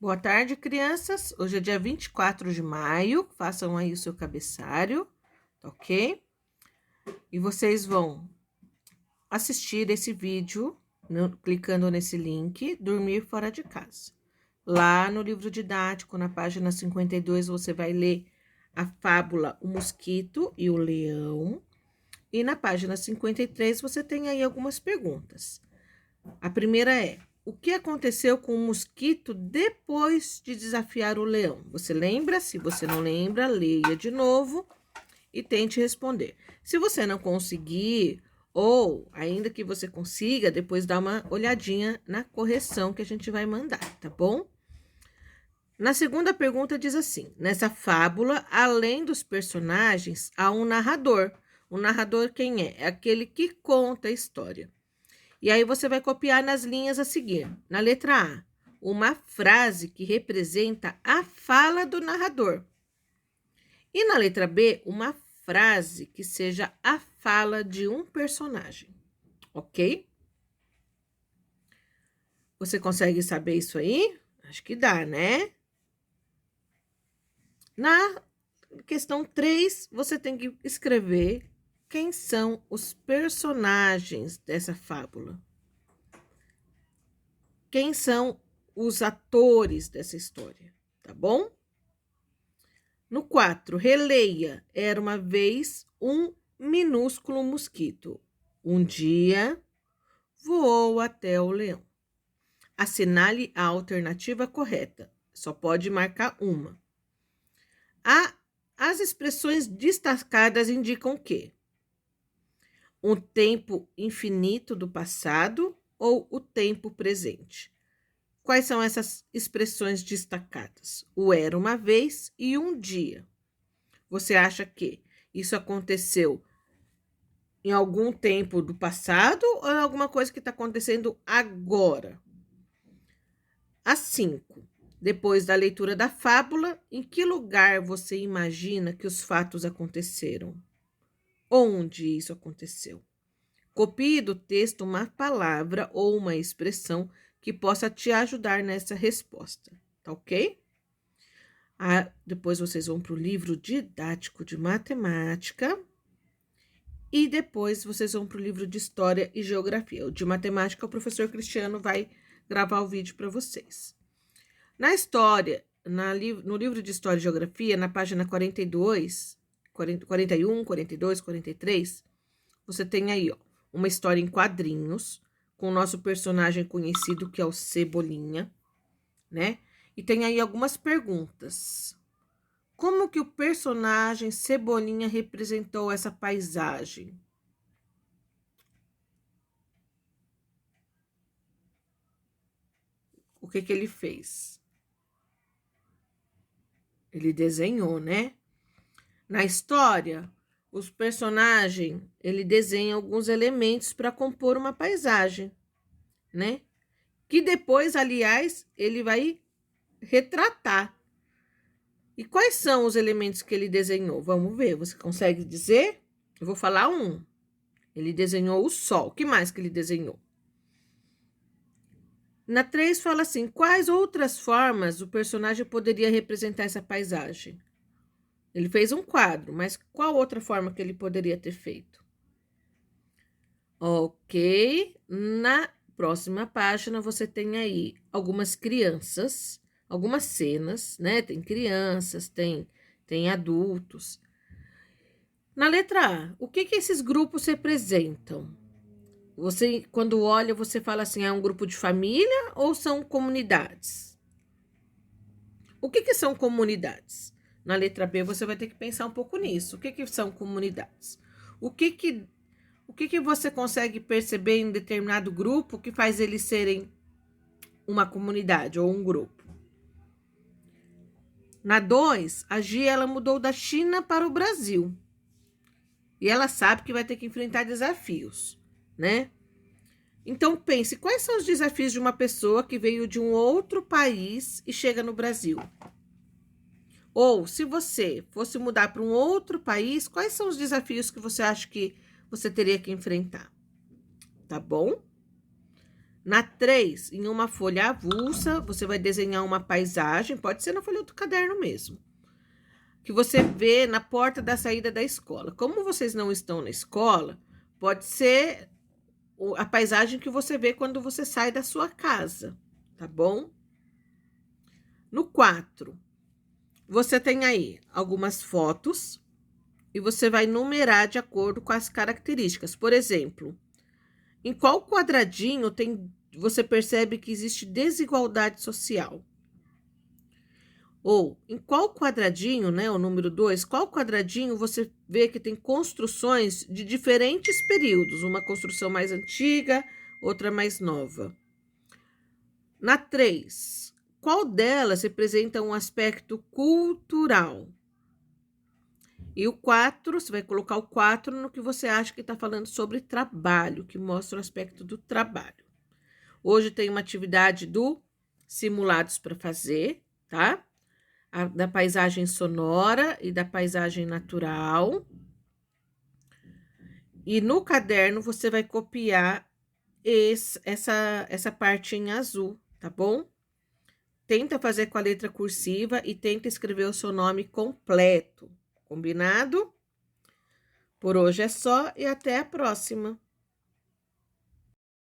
Boa tarde, crianças. Hoje é dia 24 de maio. Façam aí o seu cabeçalho, ok? E vocês vão assistir esse vídeo, clicando nesse link, Dormir Fora de Casa. Lá no livro didático, na página 52, você vai ler a fábula O Mosquito e o Leão. E na página 53, você tem aí algumas perguntas. A primeira é: o que aconteceu com o mosquito depois de desafiar o leão? Você lembra? Se você não lembra, leia de novo e tente responder. Se você não conseguir, ou ainda que você consiga, depois dá uma olhadinha na correção que a gente vai mandar, tá bom? Na segunda pergunta diz assim: nessa fábula, além dos personagens, há um narrador. O narrador quem é? É aquele que conta a história. E aí você vai copiar nas linhas a seguir. Na letra A, uma frase que representa a fala do narrador. E na letra B, uma frase que seja a fala de um personagem. Ok? Você consegue saber isso aí? Acho que dá, né? Na questão 3, você tem que escrever quem são os personagens dessa fábula. Quem são os atores dessa história, tá bom? No 4, releia. Era uma vez um minúsculo mosquito. Um dia voou até o leão. Assinale a alternativa correta. Só pode marcar uma. As expressões destacadas indicam o quê? Um tempo infinito do passado ou o tempo presente? Quais são essas expressões destacadas? O era uma vez e um dia. Você acha que isso aconteceu em algum tempo do passado ou é alguma coisa que está acontecendo agora? A 5. Depois da leitura da fábula, em que lugar você imagina que os fatos aconteceram? Onde isso aconteceu? Copie do texto uma palavra ou uma expressão que possa te ajudar nessa resposta, tá ok? Depois vocês vão para o livro didático de matemática e depois vocês vão para o livro de história e geografia. O de matemática, o professor Cristiano vai gravar o vídeo para vocês. Na história, no livro de história e geografia, na página 42, 41, 42, 43, você tem aí, ó, uma história em quadrinhos com o nosso personagem conhecido, que é o Cebolinha, né? E tem aí algumas perguntas. Como que o personagem Cebolinha representou essa paisagem? O que ele fez? Ele desenhou, né? Na história, os personagens, ele desenha alguns elementos para compor uma paisagem, né? Que depois, aliás, ele vai retratar. E quais são os elementos que ele desenhou? Vamos ver, você consegue dizer? Eu vou falar um. Ele desenhou o sol. O que mais que ele desenhou? Na 3 fala assim: quais outras formas o personagem poderia representar essa paisagem? Ele fez um quadro, mas qual outra forma que ele poderia ter feito? Ok. Na próxima página você tem aí algumas crianças, algumas cenas, né? Tem crianças, tem adultos. Na letra A, o que esses grupos representam? Você, quando olha, você fala assim, é um grupo de família ou são comunidades? O que são comunidades? Na letra B, você vai ter que pensar um pouco nisso. O que são comunidades? O que você consegue perceber em determinado grupo que faz eles serem uma comunidade ou um grupo? Na 2, a Gia, ela mudou da China para o Brasil. E ela sabe que vai ter que enfrentar desafios, né? Então pense, quais são os desafios de uma pessoa que veio de um outro país e chega no Brasil? Ou, se você fosse mudar para um outro país, quais são os desafios que você acha que você teria que enfrentar? Tá bom? Na 3, em uma folha avulsa, você vai desenhar uma paisagem, pode ser na folha do caderno mesmo, que você vê na porta da saída da escola. Como vocês não estão na escola, pode ser a paisagem que você vê quando você sai da sua casa, tá bom? No 4, você tem aí algumas fotos e você vai numerar de acordo com as características. Por exemplo, em qual quadradinho você percebe que existe desigualdade social? Ou em qual quadradinho, né, o número 2, qual quadradinho você vê que tem construções de diferentes períodos, uma construção mais antiga, outra mais nova? Na 3, qual delas representa um aspecto cultural? E o 4, você vai colocar o 4 no que você acha que está falando sobre trabalho, que mostra o aspecto do trabalho. Hoje tem uma atividade do simulados para fazer, tá? Da paisagem sonora e da paisagem natural. E no caderno você vai copiar essa parte em azul, tá bom? Tenta fazer com a letra cursiva e tenta escrever o seu nome completo, combinado? Por hoje é só e até a próxima!